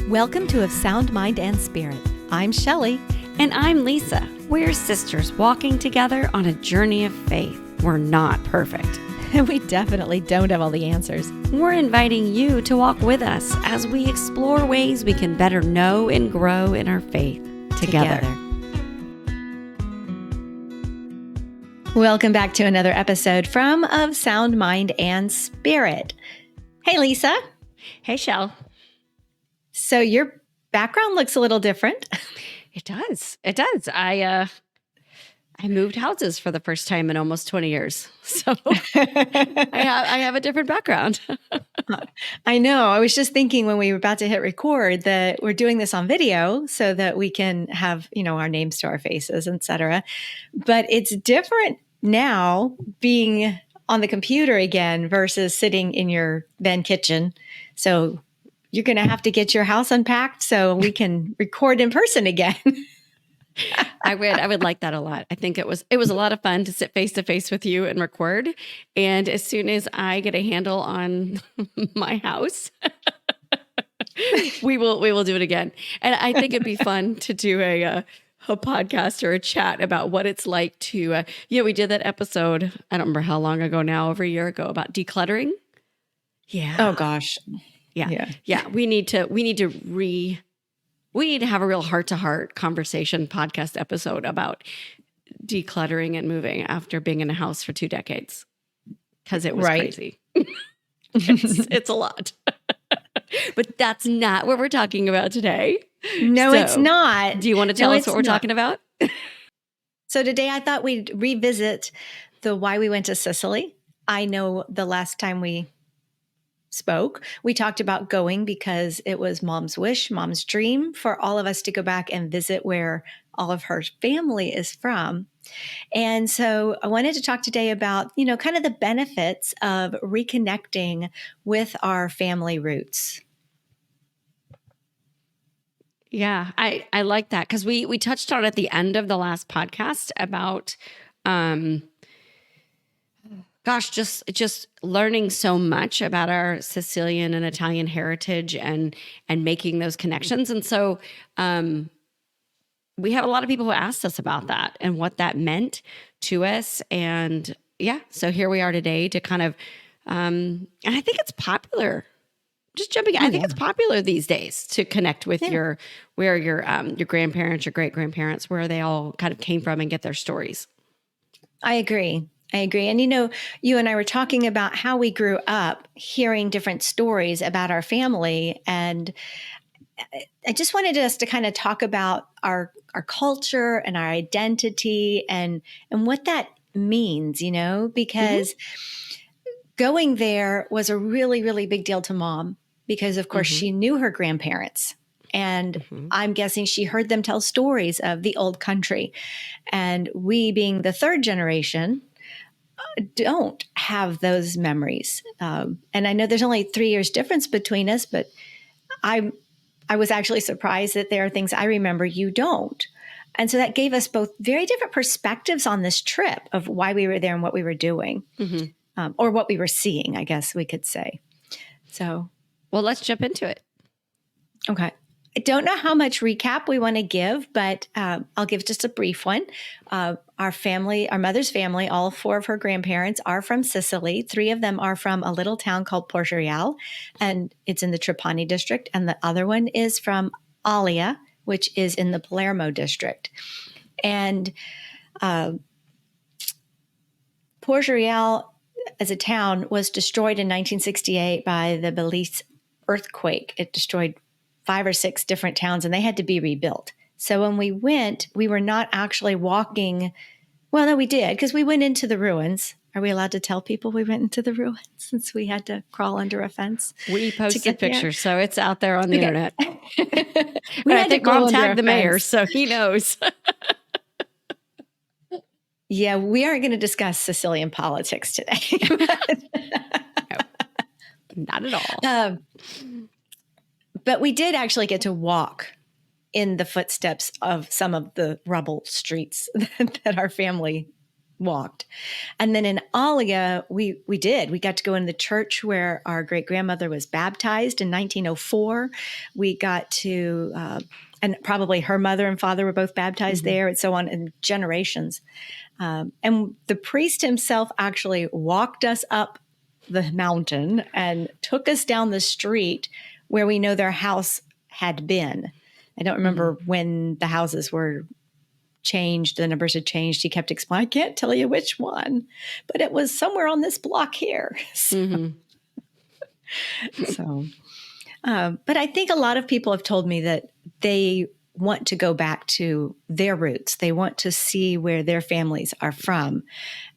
Welcome to Of Sound Mind and Spirit. I'm Shelly. And I'm Lisa. We're sisters walking together on a journey of faith. We're not perfect. And we definitely don't have all the answers. We're inviting you to walk with us as we explore ways we can better know and grow in our faith together. Welcome back to another episode from Of Sound Mind and Spirit. Hey, Lisa. Hey, Shell. So your background looks a little different. It does. It does. I moved houses for the first time in almost 20 years. So I have a different background. I know. I was just thinking when we were about to hit record that we're doing this on video so that we can have, our names to our faces, etc. But it's different now being on the computer again versus sitting in your then kitchen. So you're going to have to get your house unpacked so we can record in person again. I would like that a lot. I think it was a lot of fun to sit face to face with you and record. And as soon as I get a handle on my house, we will do it again. And I think it'd be fun to do a podcast or a chat about what it's like to, we did that episode, I don't remember how long ago now, over a year ago, about decluttering. Yeah. Oh gosh. Yeah. We need to have a real heart-to-heart conversation podcast episode about decluttering and moving after being in a house for 2 decades. Because it was crazy. It's a lot. But that's not what we're talking about today. No, it's not. Do you want to tell us what we're talking about? So today I thought we'd revisit the why we went to Sicily. I know the last time we spoke, we talked about going because it was Mom's wish, Mom's dream for all of us to go back and visit where all of her family is from. And so I wanted to talk today about, kind of the benefits of reconnecting with our family roots. Yeah, I like that because we touched on at the end of the last podcast about just learning so much about our Sicilian and Italian heritage and making those connections. And so we have a lot of people who asked us about that and what that meant to us. And so here we are today to kind of, and I think it's popular. Just jumping, I think it's popular these days to connect with your grandparents, your great grandparents, where they all kind of came from and get their stories. I agree. And, you and I were talking about how we grew up hearing different stories about our family. And I just wanted us to kind of talk about our culture and our identity and what that means, because going there was a really, really big deal to Mom because, of course, she knew her grandparents. And I'm guessing she heard them tell stories of the old country. And we, being the third generation, don't have those memories. And I know there's only 3 years difference between us, but I was actually surprised that there are things I remember you don't. And so that gave us both very different perspectives on this trip of why we were there and what we were doing, or what we were seeing, I guess we could say. So, well, let's jump into it. Okay. I don't know how much recap we want to give, but I'll give just a brief one. Our family, our mother's family, all 4 of her grandparents are from Sicily. 3 of them are from a little town called Porto, and it's in the Trapani district. And the other one is from Alia, which is in the Palermo district. And Porto as a town was destroyed in 1968 by the Belize earthquake. It destroyed 5 or 6 different towns, and they had to be rebuilt. So when we went, we were not actually walking. Well, no, we did, because we went into the ruins. Are we allowed to tell people we went into the ruins since we had to crawl under a fence? We posted pictures, so it's out there on the internet. I think Mom tagged the mayor, so he knows. Yeah, we aren't going to discuss Sicilian politics today. No, not at all. But we did actually get to walk in the footsteps of some of the rubble streets that our family walked. And then in Alia, we got to go in the church where our great grandmother was baptized in 1904. We got to, and probably her mother and father were both baptized there, and so on, in generations. And the priest himself actually walked us up the mountain and took us down the street where we know their house had been. I don't remember when the houses were changed, the numbers had changed. He kept explaining, I can't tell you which one, but it was somewhere on this block here. So, but I think a lot of people have told me that they want to go back to their roots. They want to see where their families are from.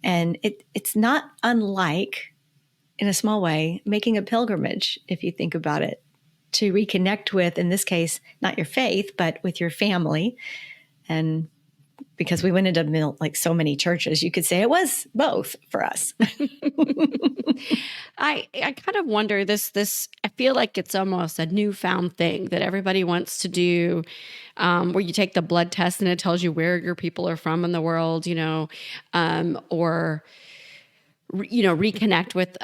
And it's not unlike, in a small way, making a pilgrimage, if you think about it, to reconnect with, in this case, not your faith, but with your family. And because we went into like so many churches, you could say it was both for us. I kind of wonder this. I feel like it's almost a newfound thing that everybody wants to do, where you take the blood test and it tells you where your people are from in the world, or reconnect with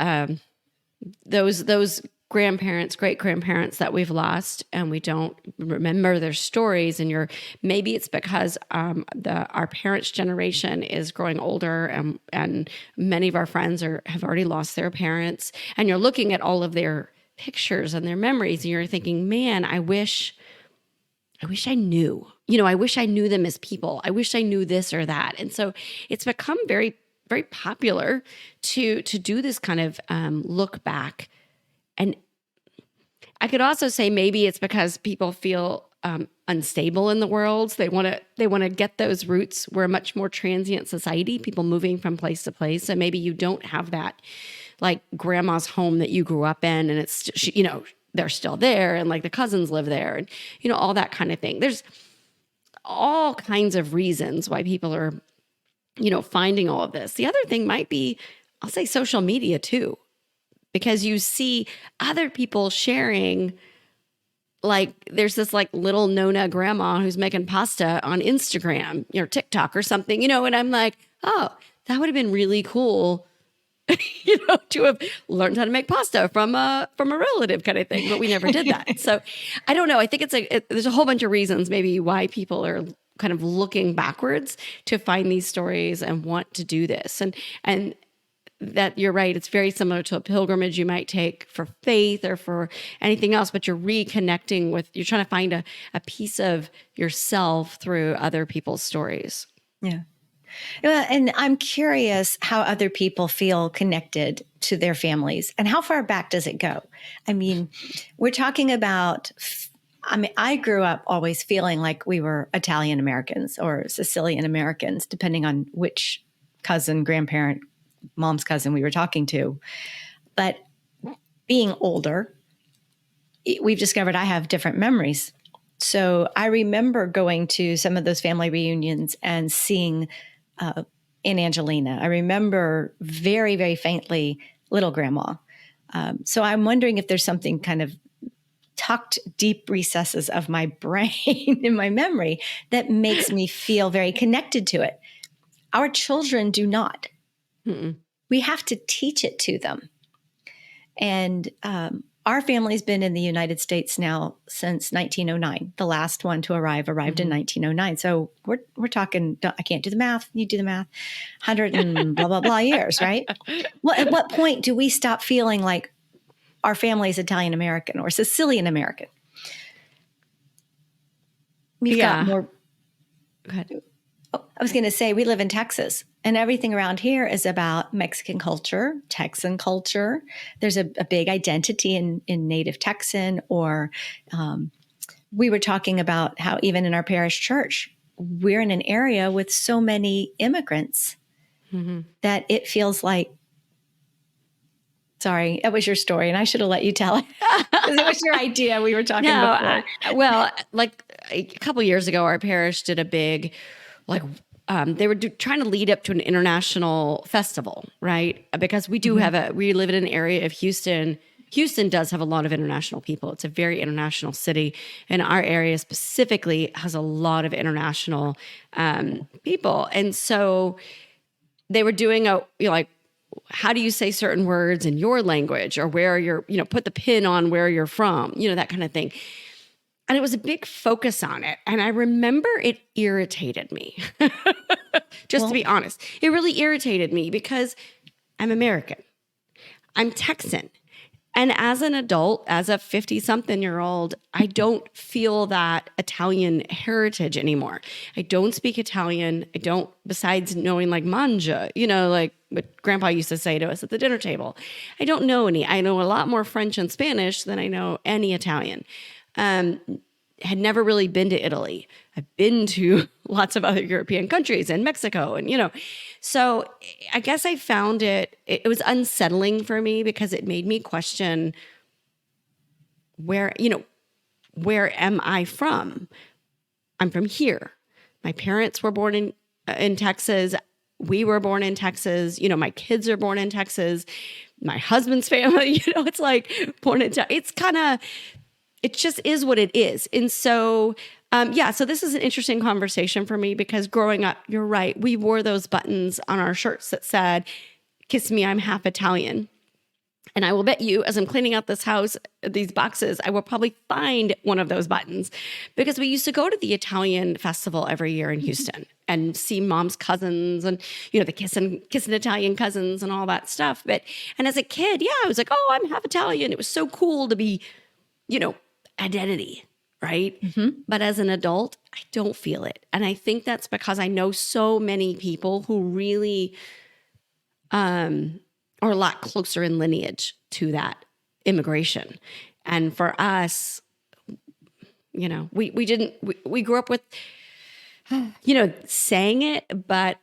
those grandparents, great grandparents that we've lost, and we don't remember their stories. And maybe it's because our parents' generation is growing older, and many of our friends have already lost their parents. And you're looking at all of their pictures and their memories, and you're thinking, man, I wish I knew. I wish I knew them as people. I wish I knew this or that. And so it's become very, very popular to do this kind of look back. And I could also say maybe it's because people feel unstable in the world. They want to get those roots. We're a much more transient society, people moving from place to place. So maybe you don't have that, like grandma's home that you grew up in, and it's, they're still there, and like the cousins live there, and all that kind of thing. There's all kinds of reasons why people are, finding all of this. The other thing might be, I'll say, social media too. Because you see other people sharing, like there's this like little Nona grandma who's making pasta on Instagram, TikTok or something, and I'm like, oh, that would have been really cool, to have learned how to make pasta from a relative kind of thing, but we never did that. So I don't know. I think there's a whole bunch of reasons maybe why people are kind of looking backwards to find these stories and want to do this. And that you're right. It's very similar to a pilgrimage you might take for faith or for anything else, but you're reconnecting you're trying to find a piece of yourself through other people's stories. Yeah. And I'm curious how other people feel connected to their families, and how far back does it go? I mean, we're talking about, I grew up always feeling like we were Italian Americans or Sicilian Americans, depending on which cousin, grandparent, mom's cousin we were talking to. But being older, we've discovered I have different memories. So I remember going to some of those family reunions and seeing Aunt Angelina. I remember very, very faintly little grandma. So I'm wondering if there's something kind of tucked deep recesses of my brain in my memory that makes me feel very connected to it. Our children do not. Mm-mm. We have to teach it to them. And our family's been in the United States now since 1909. The last one to arrived in 1909. So we're talking, I can't do the math. You do the math. 100 and blah, blah, blah years, right? Well, at what point do we stop feeling like our family is Italian American or Sicilian American? We've got more. Go ahead. Oh, I was going to say, we live in Texas, and everything around here is about Mexican culture, Texan culture. There's a big identity in native Texan, or we were talking about how even in our parish church, we're in an area with so many immigrants that it feels like, sorry, that was your story, and I should have let you tell it. Because it was your idea we were talking before. Well, like a couple years ago, our parish did a big, they were trying to lead up to an international festival, right? Because we do we live in an area of Houston. Houston does have a lot of international people. It's a very international city. And our area specifically has a lot of international people. And so they were doing like, how do you say certain words in your language, or where you're, put the pin on where you're from, that kind of thing. And it was a big focus on it. And I remember it irritated me. Just to be honest, it really irritated me because I'm American. I'm Texan. And as an adult, as a 50-something-year-old, I don't feel that Italian heritage anymore. I don't speak Italian. I don't, besides knowing like mangia, like what Grandpa used to say to us at the dinner table. I don't know any. I know a lot more French and Spanish than I know any Italian. Had never really been to Italy. I've been to lots of other European countries and Mexico, and so I guess I found it was unsettling for me because it made me question where am I from? I'm from here. My parents were born in Texas. We were born in Texas. My kids are born in Texas. My husband's family, it's like born in Texas. It's kind of, it just is what it is. And so, so this is an interesting conversation for me because growing up, you're right, we wore those buttons on our shirts that said, "Kiss me, I'm half Italian." And I will bet you, as I'm cleaning out this house, these boxes, I will probably find one of those buttons because we used to go to the Italian festival every year in Houston and see mom's cousins and, the kissing Italian cousins and all that stuff. And as a kid, I was like, oh, I'm half Italian. It was so cool to be, identity, right? Mm-hmm. But as an adult, I don't feel it. And I think that's because I know so many people who really are a lot closer in lineage to that immigration. And for us, we grew up with, saying it, but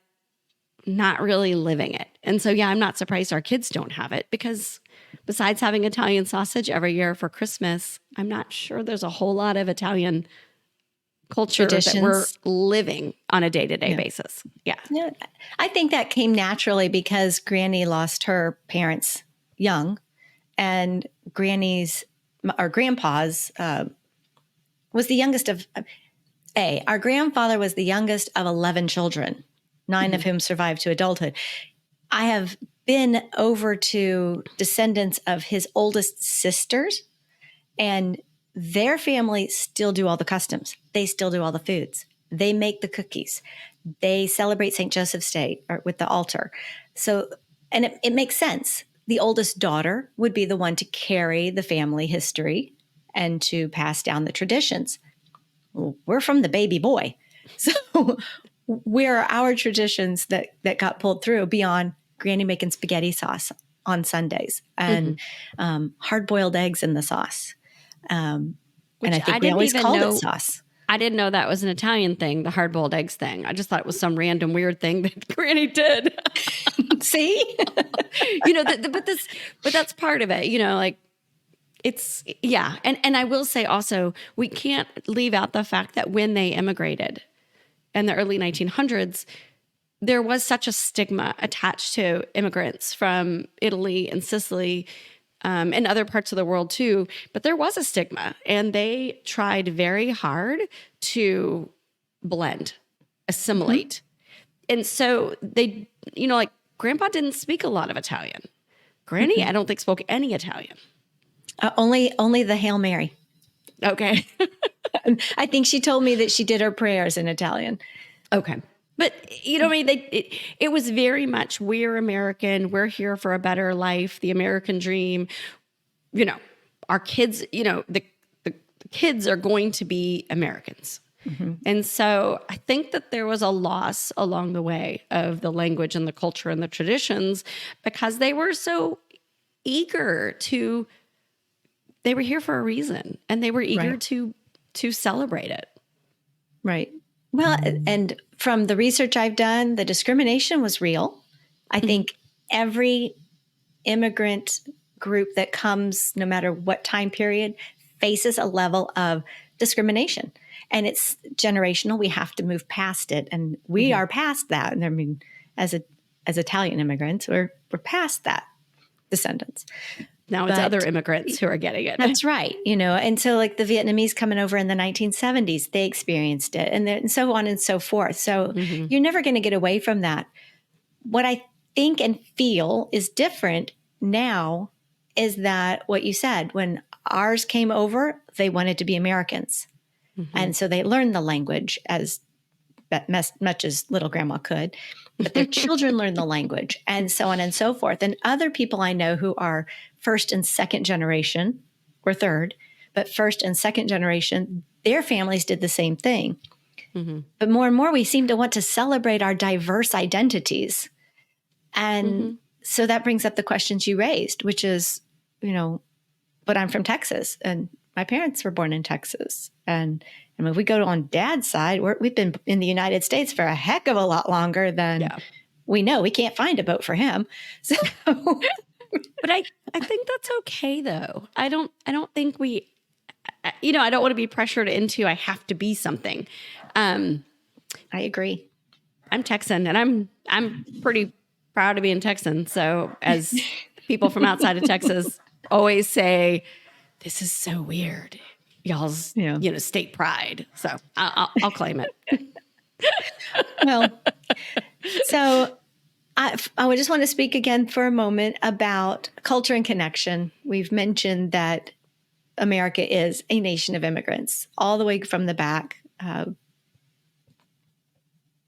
not really living it. And so, I'm not surprised our kids don't have it because besides having Italian sausage every year for Christmas, I'm not sure there's a whole lot of Italian culture that we're living on a day-to-day basis. Yeah. I think that came naturally because Granny lost her parents young, and Grandpa's was the youngest of, our grandfather was the youngest of 11 children, 9 of whom survived to adulthood. I have been over to descendants of his oldest sisters, and their family still do all the customs. They still do all the foods. They make the cookies. They celebrate St. Joseph's Day with the altar. So, and it makes sense. The oldest daughter would be the one to carry the family history and to pass down the traditions. Well, we're from the baby boy. So where are our traditions that got pulled through beyond Granny making spaghetti sauce on Sundays and hard-boiled eggs in the sauce? And I think we always called it sauce. I didn't know that was an Italian thing, the hard-boiled eggs thing. I just thought it was some random weird thing that Granny did. See? But that's part of it, like it's, And I will say also, we can't leave out the fact that when they immigrated in the early 1900s, there was such a stigma attached to immigrants from Italy and Sicily and other parts of the world too. But there was a stigma, and they tried very hard to blend, assimilate. And so they, like Grandpa didn't speak a lot of Italian. Granny, I don't think spoke any Italian. Only the Hail Mary. Okay. I think she told me that she did her prayers in Italian. Okay. But, it was very much, we're American, we're here for a better life, the American dream. Our kids, the kids are going to be Americans. Mm-hmm. And so I think that there was a loss along the way of the language and the culture and the traditions because they were so eager they were here for a reason, and they were eager to celebrate it. Right. Well, and from the research I've done, the discrimination was real. I think every immigrant group that comes, no matter what time period, faces a level of discrimination. And it's generational. We have to move past it. And we are past that. And I mean, as Italian immigrants, we're past that, descendants. Now it's other immigrants who are getting it. That's right. And so like the Vietnamese coming over in the 1970s, they experienced it and so on and so forth. So you're never going to get away from that. what I think and feel is different now is that what you said, when ours came over, they wanted to be Americans. Mm-hmm. And so they learned the language as much as little grandma could, but their children learned the language and so on and so forth. And other people I know who are first and second generation or third, but first and second generation, their families did the same thing. Mm-hmm. But more and more, we seem to want to celebrate our diverse identities. And so that brings up the questions you raised, which is, but I'm from Texas and my parents were born in Texas. And if we go on dad's side, we've been in the United States for a heck of a lot longer than we know. We can't find a boat for him. So, but I think that's okay though. I don't think I don't want to be pressured into, I have to be something. I agree. I'm Texan and I'm pretty proud to be in Texan. So as people from outside of Texas always say, this is so weird. Y'all's, state pride. So I'll claim it. Well, so I would just want to speak again for a moment about culture and connection. We've mentioned that America is a nation of immigrants all the way from the back.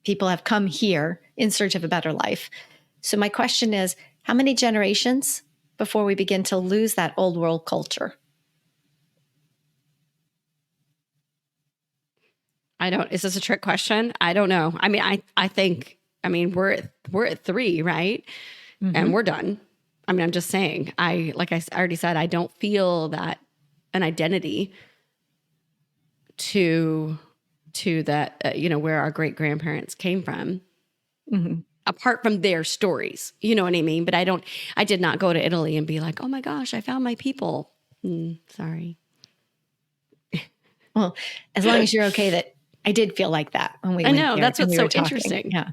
People have come here in search of a better life. So my question is, how many generations before we begin to lose that old world culture? Is this a trick question? I don't know. I mean, I think, we're at 3, right? Mm-hmm. And we're done. I mean, I'm just saying, I already said, I don't feel that an identity to that, where our great grandparents came from, apart from their stories, you know what I mean? But I did not go to Italy and be like, oh my gosh, I found my people. Sorry. Well, as long as you're okay that I did feel like that when we went there. That's what's so interesting. Yeah.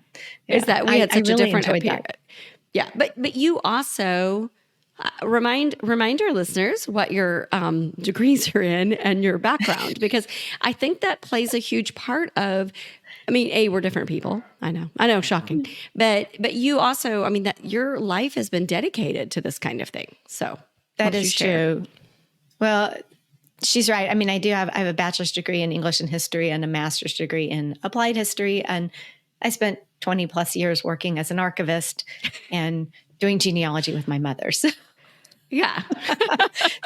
Is that we had such really a different appearance. Yeah. But you also remind our listeners what your degrees are in and your background, because I think that plays a huge part of, we're different people. I know, shocking. But you also, that your life has been dedicated to this kind of thing. So that is true. Well, she's right. I have a bachelor's degree in English and history and a master's degree in applied history. And I spent 20 plus years working as an archivist and doing genealogy with my mother. So, yeah.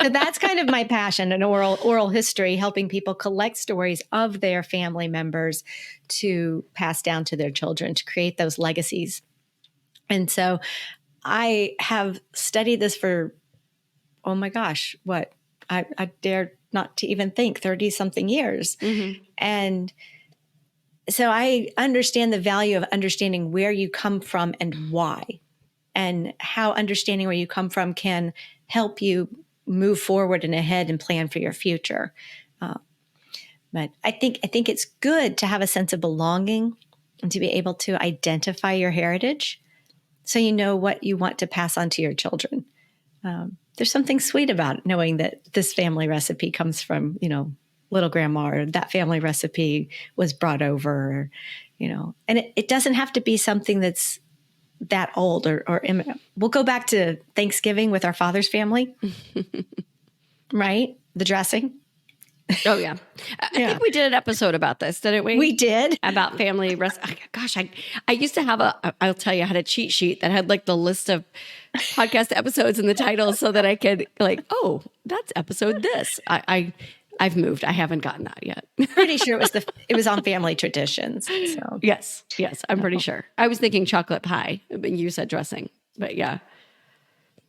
So that's kind of my passion, an oral history, helping people collect stories of their family members to pass down to their children, to create those legacies. And so I have studied this for, oh my gosh, I dare not to even think 30 something years. Mm-hmm. And so I understand the value of understanding where you come from and why, and how understanding where you come from can help you move forward and ahead and plan for your future. But I think it's good to have a sense of belonging and to be able to identify your heritage so you know what you want to pass on to your children. There's something sweet about knowing that this family recipe comes from, little grandma, or that family recipe was brought over, and it doesn't have to be something that's that old or we'll go back to Thanksgiving with our father's family, right? The dressing. Oh yeah. I think we did an episode about this, didn't we? We did. About family gosh, I used to have I'll tell you, I had a cheat sheet that had like the list of podcast episodes in the title so that I could oh, that's episode this. I've moved. I haven't gotten that yet. Pretty sure it was on family traditions. So yes, I'm pretty sure. I was thinking chocolate pie, but you said dressing. But yeah.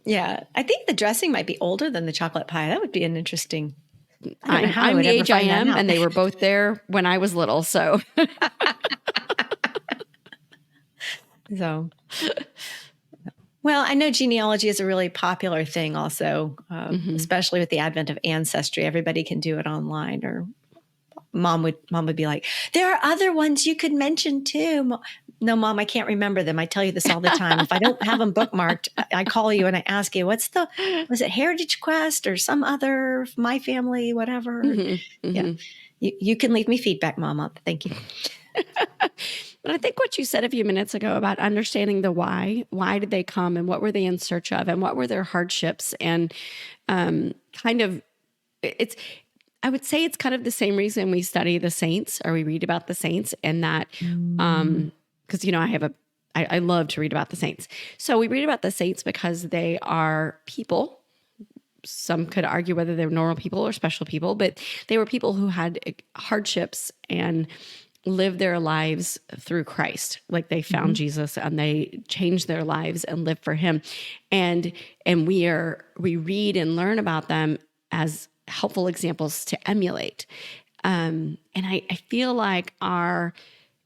Yeah. I think the dressing might be older than the chocolate pie. That would be an interesting. I'm the age I am, and they were both there when I was little. So, well, I know genealogy is a really popular thing also, especially with the advent of Ancestry. Everybody can do it online, or mom would be like, there are other ones you could mention too. No, Mom, I can't remember them. I tell you this all the time. If I don't have them bookmarked, I call you and I ask you, was it Heritage Quest or some other My Family, whatever? Mm-hmm. Yeah. You can leave me feedback, Mama. Thank you. But I think what you said a few minutes ago about understanding the why did they come and what were they in search of and what were their hardships and kind of it's I would say it's kind of the same reason we study the saints or we read about the saints and that because I love to read about the saints. So we read about the saints because they are people. Some could argue whether they were normal people or special people, but they were people who had hardships and lived their lives through Christ. Like they found Jesus and they changed their lives and lived for him. And we read and learn about them as helpful examples to emulate. And I feel like our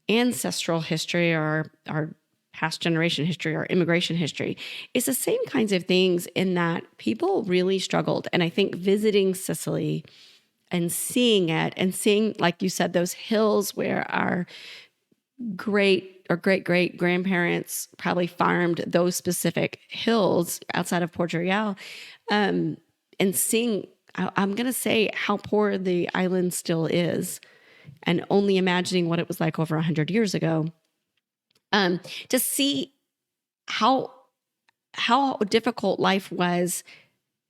ancestral history or our past generation history or immigration history is the same kinds of things in that people really struggled. And I think visiting Sicily and seeing it and seeing, like you said, those hills where our great or great grandparents probably farmed those specific hills outside of Porto Real, and seeing, I'm going to say how poor the island still is and only imagining what it was like over 100 years ago. To see how difficult life was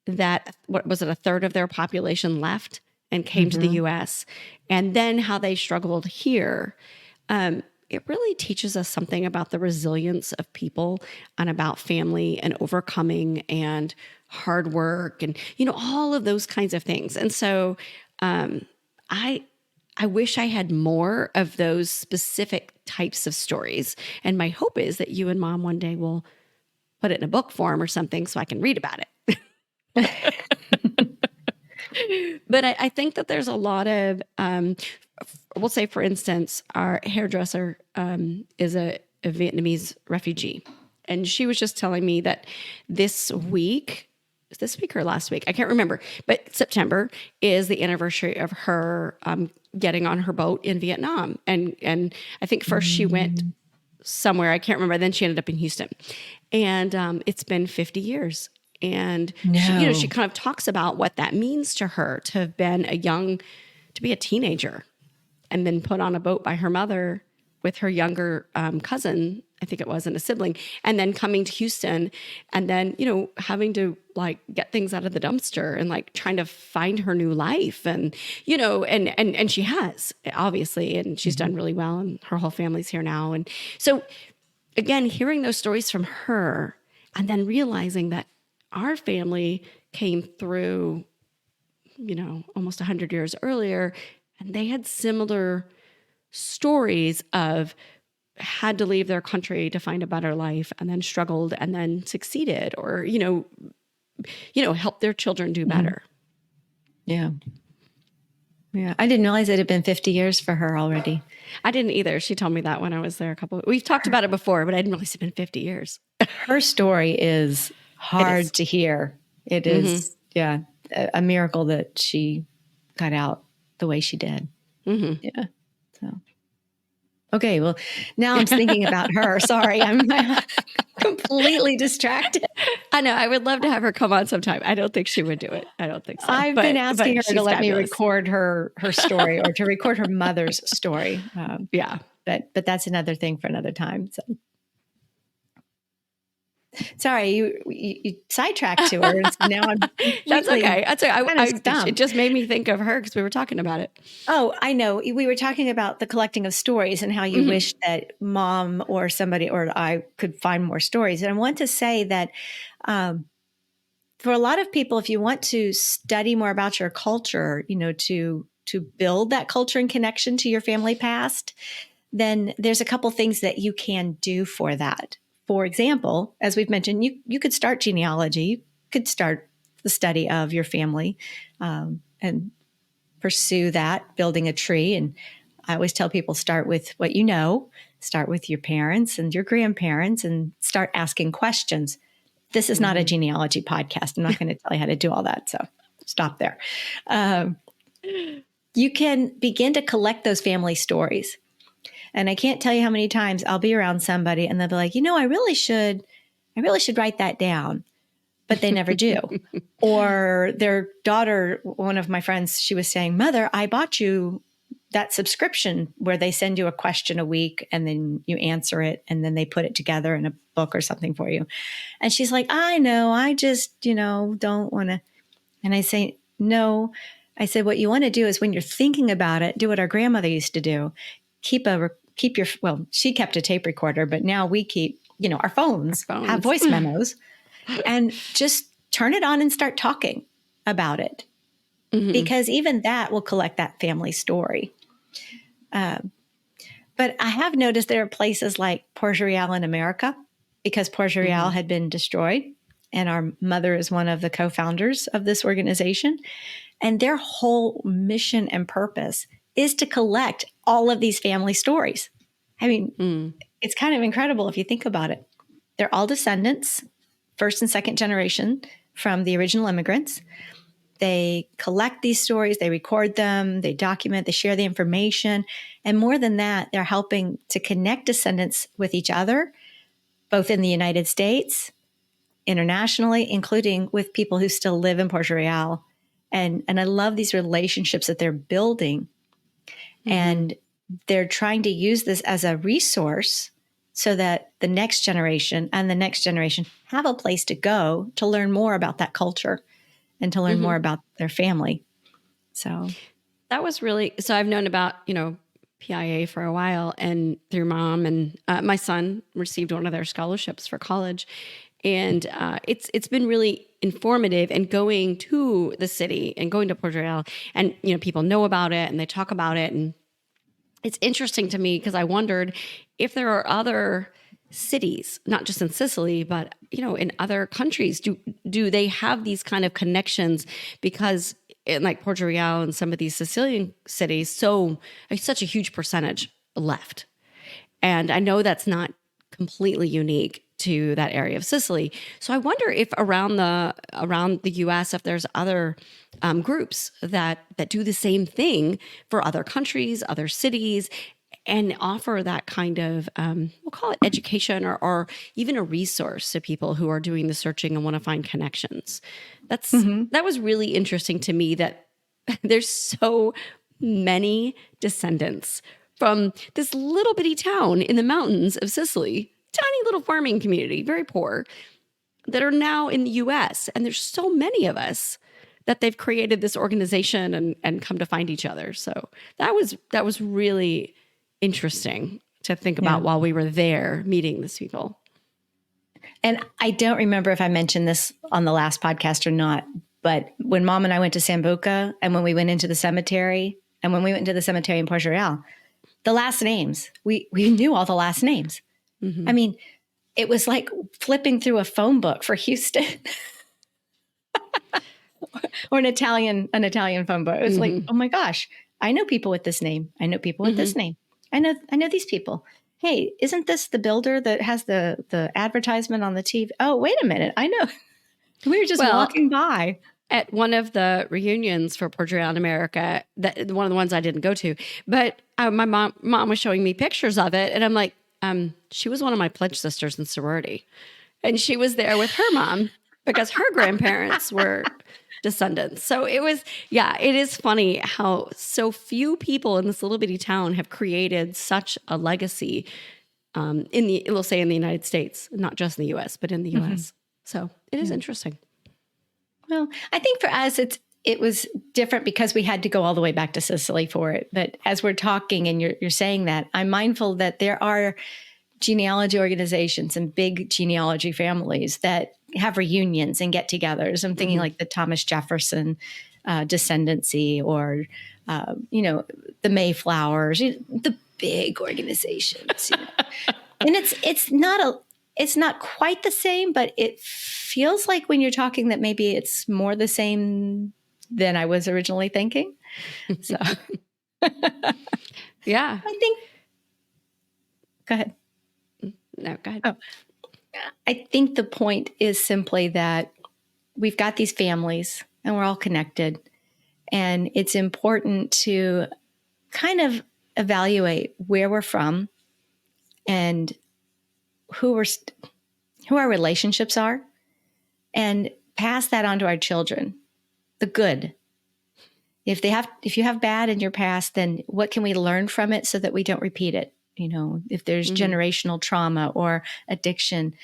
that, what was it, a third of their population left and came to the US, and then how they struggled here. It really teaches us something about the resilience of people and about family and overcoming and hard work and, all of those kinds of things. And so I wish I had more of those specific types of stories. And my hope is that you and Mom one day will put it in a book form or something so I can read about it. But I think that there's a lot of, we'll say, for instance, our hairdresser is a Vietnamese refugee. And she was just telling me that this week or last week, I can't remember, but September is the anniversary of her getting on her boat in Vietnam. And I think first she went somewhere, I can't remember, then she ended up in Houston. And it's been 50 years. And she kind of talks about what that means to her to have been to be a teenager and then put on a boat by her mother with her younger cousin, I think it was, and a sibling, and then coming to Houston and then, having to like get things out of the dumpster and like trying to find her new life. And, and she has, obviously, and she's done really well and her whole family's here now. And so again, hearing those stories from her and then realizing that our family came through, almost 100 years earlier, and they had similar stories of had to leave their country to find a better life and then struggled and then succeeded or, helped their children do better. Yeah. Yeah. I didn't realize it had been 50 years for her already. I didn't either. She told me that when I was there we've talked about it before, but I didn't realize it'd been 50 years. Her story is hard to hear. It is, a miracle that she got out the way she did. Yeah. So, okay. Well, now I'm thinking about her. Sorry, I'm completely distracted. I know. I would love to have her come on sometime. I don't think she would do it. I don't think so. I've been asking her to let me record her story or to record her mother's story. But that's another thing for another time. So. Sorry, you sidetracked to her. And now I'm That's okay. That's okay. It just made me think of her because we were talking about it. Oh, I know. We were talking about the collecting of stories and how you wish that Mom or somebody or I could find more stories. And I want to say that for a lot of people, if you want to study more about your culture, to build that culture and connection to your family past, then there's a couple things that you can do for that. For example, as we've mentioned, you could start genealogy, you could start the study of your family and pursue that, building a tree. And I always tell people, start with what you know, start with your parents and your grandparents and start asking questions. This is not a genealogy podcast. I'm not going to tell you how to do all that. So stop there. You can begin to collect those family stories. And I can't tell you how many times I'll be around somebody and they'll be like, I really should write that down, but they never do. Or their daughter, one of my friends, she was saying, Mother, I bought you that subscription where they send you a question a week and then you answer it and then they put it together in a book or something for you. And she's like, I know, I just, don't want to. And I say, no. I said, what you want to do is when you're thinking about it, do what our grandmother used to do. She kept a tape recorder, but now we keep, our phones have voice memos and just turn it on and start talking about it. Mm-hmm. Because even that will collect that family story. But I have noticed there are places like Puerto Real in America, because Puerto Real mm-hmm. had been destroyed. And our mother is one of the co-founders of this organization. And their whole mission and purpose is to collect all of these family stories. I mean, It's kind of incredible if you think about it. They're all descendants, first and second generation from the original immigrants. They collect these stories, they record them, they document, they share the information. And more than that, they're helping to connect descendants with each other, both in the United States, internationally, including with people who still live in Puerto Real. And I love these relationships that they're building. Mm-hmm. And they're trying to use this as a resource so that the next generation and the next generation have a place to go to learn more about that culture and to learn mm-hmm. more about their family. So that was really, so I've known about, PIA for a while, and through mom, and my son received one of their scholarships for college. And it's been really informative, and going to the city and going to Puerto Real, and people know about it and they talk about it, and it's interesting to me because I wondered if there are other cities, not just in Sicily, but in other countries, do they have these kind of connections? Because in like Puerto Real and some of these Sicilian cities, such a huge percentage left, and I know that's not completely unique to that area of Sicily. So I wonder if around the U.S., if there's other groups that do the same thing for other countries, other cities, and offer that kind of, we'll call it education or even a resource to people who are doing the searching and want to find connections. That was really interesting to me, that there's so many descendants from this little bitty town in the mountains of Sicily, tiny little farming community, very poor, that are now in the U.S. And there's so many of us that they've created this organization and come to find each other. So that was really interesting to think about while we were there meeting these people. And I don't remember if I mentioned this on the last podcast or not, but when Mom and I went to Sambuca, and when we went into the cemetery, and when we went into the cemetery in Puerto Real, the last names, we knew all the last names. Mm-hmm. I mean, it was like flipping through a phone book for Houston or an Italian phone book. It was like, oh my gosh, I know people with this name. I know people with this name. I know these people. Hey, isn't this the builder that has the advertisement on the TV? Oh, wait a minute. I know. We were just walking by. At one of the reunions for Puerto Real in America, one of the ones I didn't go to, but my mom was showing me pictures of it, and I'm like, she was one of my pledge sisters in sorority, and she was there with her mom because her grandparents were descendants. So it is funny how so few people in this little bitty town have created such a legacy we'll say in the United States, not just in the U.S., but in the U.S. So it is interesting. Well, I think for us, it was different because we had to go all the way back to Sicily for it. But as we're talking and you're saying that, I'm mindful that there are genealogy organizations and big genealogy families that have reunions and get-togethers. I'm thinking like the Thomas Jefferson Descendancy, or the Mayflowers, the big organizations. And it's not quite the same, but it feels like when you're talking that maybe it's more the same than I was originally thinking. So, yeah. I think, go ahead. No, go ahead. Oh, I think the point is simply that we've got these families and we're all connected. And it's important to kind of evaluate where we're from and who our relationships are, and pass that on to our children. The good, If you have bad in your past, then what can we learn from it so that we don't repeat it? If there's generational trauma or addiction,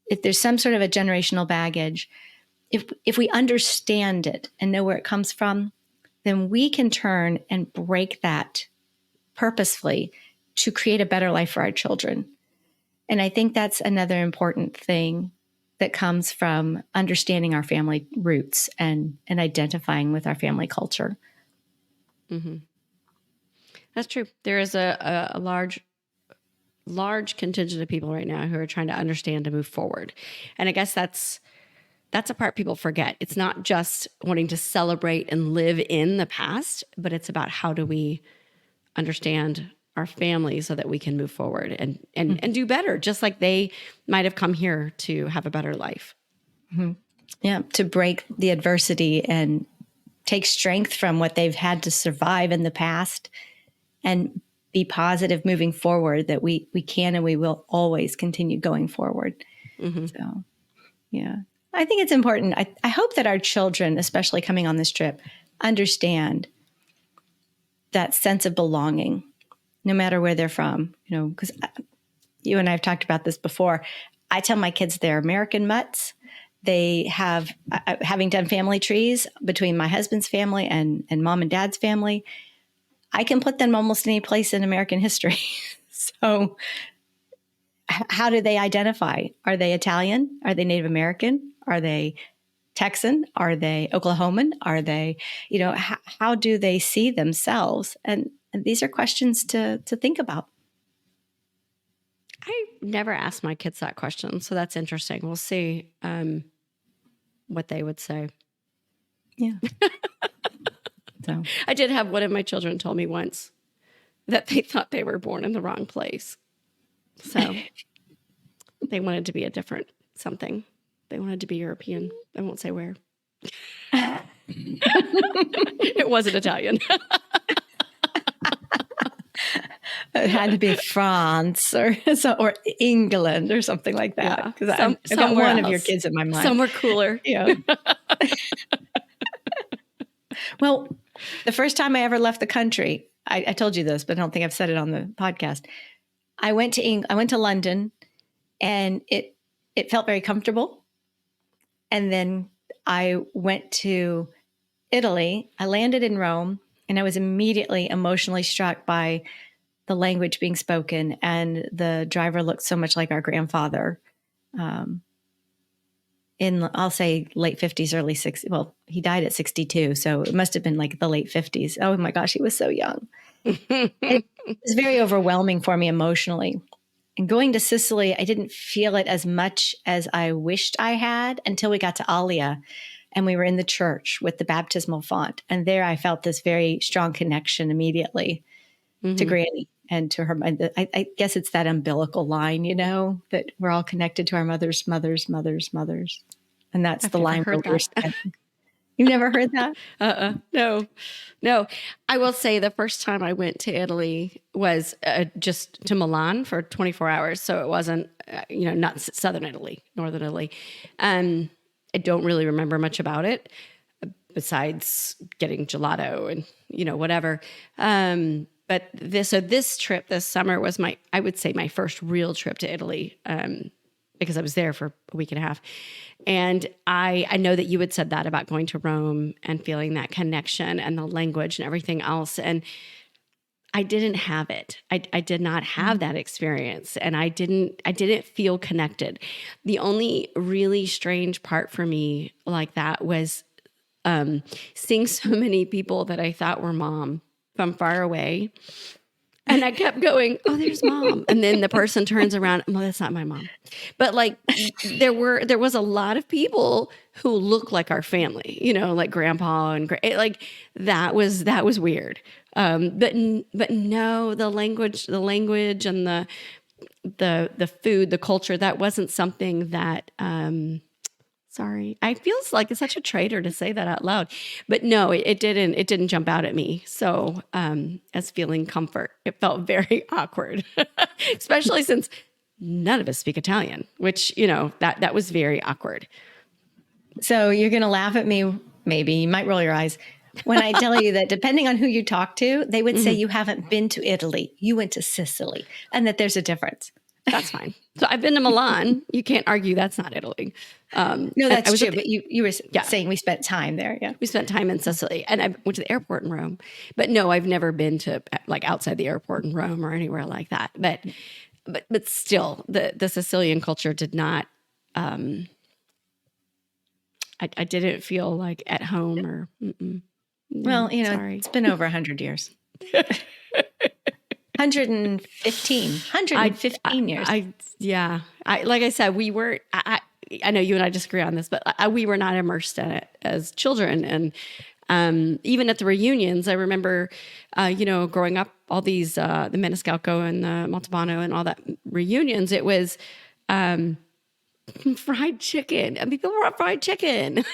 if there's some sort of a generational baggage, if we understand it and know where it comes from, then we can turn and break that purposefully to create a better life for our children. And I think that's another important thing that comes from understanding our family roots and identifying with our family culture. Mm-hmm. That's true. There is a large contingent of people right now who are trying to understand and move forward. And I guess that's a part people forget. It's not just wanting to celebrate and live in the past, but it's about how do we understand our family so that we can move forward and do better, just like they might have come here to have a better life. Mm-hmm. Yeah, to break the adversity and take strength from what they've had to survive in the past and be positive moving forward, that we can and we will always continue going forward. Mm-hmm. So, yeah, I think it's important. I hope that our children, especially coming on this trip, understand that sense of belonging, no matter where they're from, because you and I have talked about this before. I tell my kids they're American mutts. They have, having done family trees between my husband's family and mom and dad's family, I can put them almost any place in American history. So how do they identify? Are they Italian? Are they Native American? Are they Texan? Are they Oklahoman? Are they, how do they see themselves? And these are questions to think about. I never asked my kids that question, so that's interesting. We'll see what they would say. Yeah. So I did have one of my children told me once that they thought they were born in the wrong place. So they wanted to be a different something. They wanted to be European. I won't say where. It wasn't Italian. It had to be France or England or something like that. Because I've got one of your kids in my mind. Somewhere cooler. Yeah. Well, the first time I ever left the country, I told you this, but I don't think I've said it on the podcast. I went to London, and it felt very comfortable. And then I went to Italy. I landed in Rome, and I was immediately emotionally struck by the language being spoken, and the driver looked so much like our grandfather. In, I'll say, late 50s, early 60s. Well, he died at 62, so it must have been like the late 50s. Oh my gosh, he was so young. It was very overwhelming for me emotionally. And going to Sicily, I didn't feel it as much as I wished I had until we got to Alia, and we were in the church with the baptismal font. And there I felt this very strong connection immediately to Granny and to her. I guess it's that umbilical line, that we're all connected to our mothers. And that's I've the line heard where that. You've never heard that? No. I will say the first time I went to Italy was just to Milan for 24 hours. So it wasn't, not Southern Italy, Northern Italy. I don't really remember much about it besides getting gelato and, whatever. But this trip this summer was I would say my first real trip to Italy, because I was there for a week and a half. And I know that you had said that about going to Rome and feeling that connection and the language and everything else. And I didn't have it. I did not have that experience, and I didn't feel connected. The only really strange part for me like that was seeing so many people that I thought were mom from far away. And I kept going, oh, there's mom. And then the person turns around, well, that's not my mom. But there was a lot of people who look like our family, like grandpa and that was weird. But no, the language and the food, the culture, that wasn't something that, sorry, I feel like it's such a traitor to say that out loud, but no, it didn't jump out at me. So, as feeling comfort, it felt very awkward, especially since none of us speak Italian, which, that was very awkward. So you're going to laugh at me. Maybe you might roll your eyes. when I tell you that depending on who you talk to, they would say Mhm. you haven't been to Italy, you went to Sicily, and that there's a difference. That's fine. So I've been to Milan. You can't argue that's not Italy. No, And I that's was true. at the But you were yeah, saying we spent time there. Yeah. we spent time in Sicily, and I went to the airport in Rome. But no, I've never been to like outside the airport in Rome or anywhere like that. But still, the Sicilian culture did not. I didn't feel like at home or. No, Well, sorry. it's been over 100 years. 115, I, I, 115 years. yeah. Like I said, we were. I know you and I disagree on this, but we were not immersed in it as children, and even at the reunions, I remember, growing up, all these the Maniscalco and the Montalbano and all that reunions. It was fried chicken. I mean, people brought fried chicken.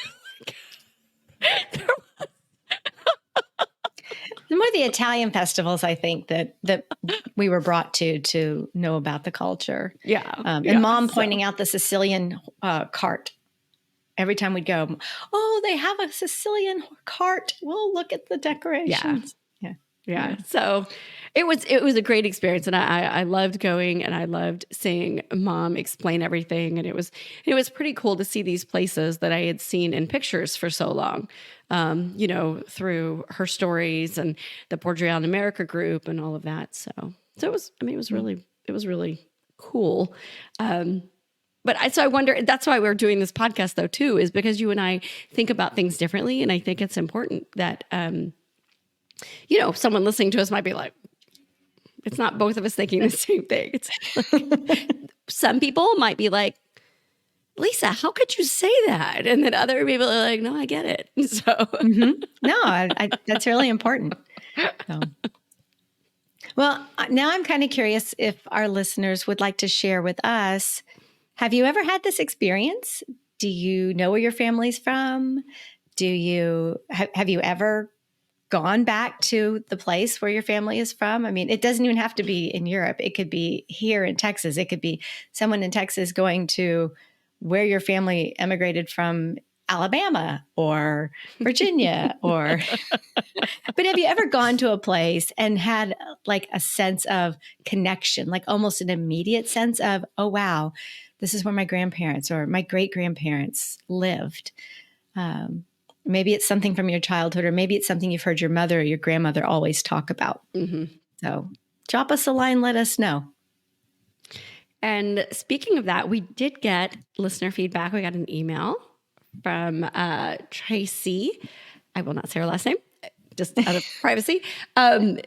More the Italian festivals, I think, that we were brought to know about the culture. Yeah. And Mom pointing out the Sicilian cart every time we'd go. Oh, they have a Sicilian cart. Well, look at the decorations. Yeah. So it was a great experience, and I loved going, and I loved seeing Mom explain everything, and it was pretty cool to see these places that I had seen in pictures for so long, through her stories and the Portugal America group and all of that. So it was really cool. So I wonder, that's why we're doing this podcast though too, is because you and I think about things differently, and I think it's important that someone listening to us might be like, it's not both of us thinking the same thing. It's like, some people might be like, Lisa, how could you say that? And then other people are like, no, I get it. So No, that's really important. So. Well, now I'm kind of curious if our listeners would like to share with us. Have you ever had this experience? Do you know where your family's from? Have you ever gone back to the place where your family is from? I mean, it doesn't even have to be in Europe. It could be here in Texas. It could be someone in Texas going to where your family emigrated from, Alabama or Virginia but have you ever gone to a place and had like a sense of connection, like almost an immediate sense of, oh, wow, this is where my grandparents or my great-grandparents lived? Maybe it's something from your childhood, or maybe it's something you've heard your mother or your grandmother always talk about. Mm-hmm. So drop us a line, let us know. And speaking of that, we did get listener feedback. We got an email from Tracy. I will not say her last name, just out of privacy. And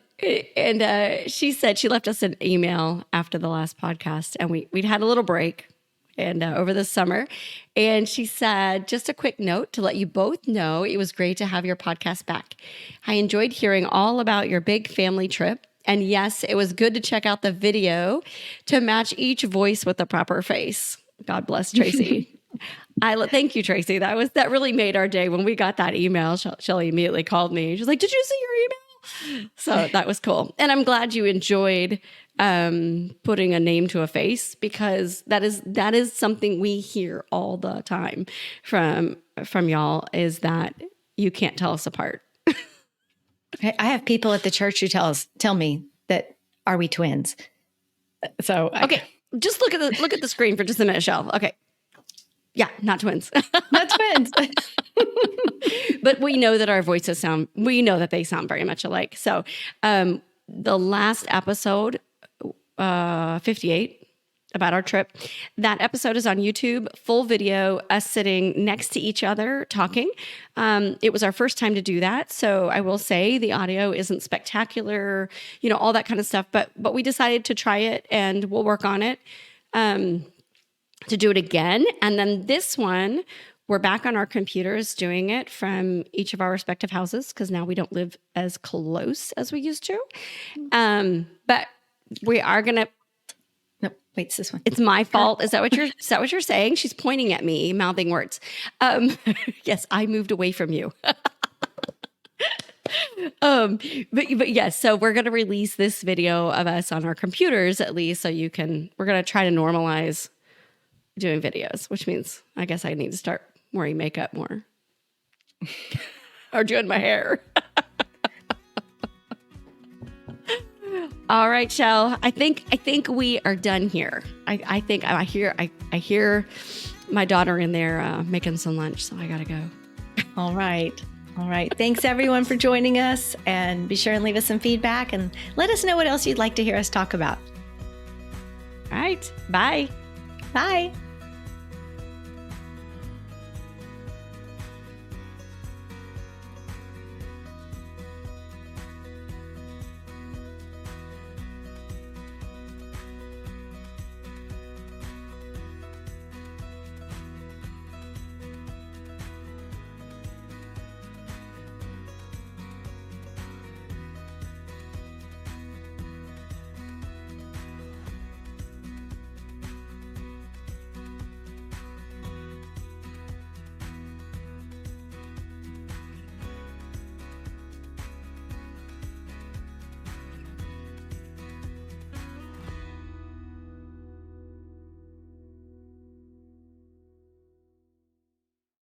she said she left us an email after the last podcast, and we'd had a little break and over the summer. And she said, just a quick note to let you both know it was great to have your podcast back. I enjoyed hearing all about your big family trip. And yes, it was good to check out the video to match each voice with the proper face. God bless Tracy. Thank you, Tracy. That really made our day when we got that email. Shelly immediately called me. She's like, "Did you see your email?" So that was cool, and I'm glad you enjoyed putting a name to a face, because that is something we hear all the time from y'all, is that you can't tell us apart. I have people at the church who tell me that, are we twins? So okay, just look at the screen for just a minute, Shell. Okay, yeah, not twins, not twins, but we know that our voices they sound very much alike. So the last episode, 58. About our trip. That episode is on YouTube, full video, us sitting next to each other talking. It was our first time to do that. So I will say the audio isn't spectacular, all that kind of stuff, but we decided to try it, and we'll work on it to do it again. And then this one, we're back on our computers doing it from each of our respective houses, because now we don't live as close as we used to. But we are going to. No, wait, it's this one. It's my fault. Is that what you're saying? She's pointing at me, mouthing words. Yes, I moved away from you. But yes, so we're going to release this video of us on our computers, at least, so we're going to try to normalize doing videos, which means I guess I need to start wearing makeup more. or doing my hair. All right, Shell. I think we are done here. I think I hear my daughter in there making some lunch, so I gotta go. All right. All right. Thanks everyone for joining us, and be sure and leave us some feedback and let us know what else you'd like to hear us talk about. All right. Bye. Bye.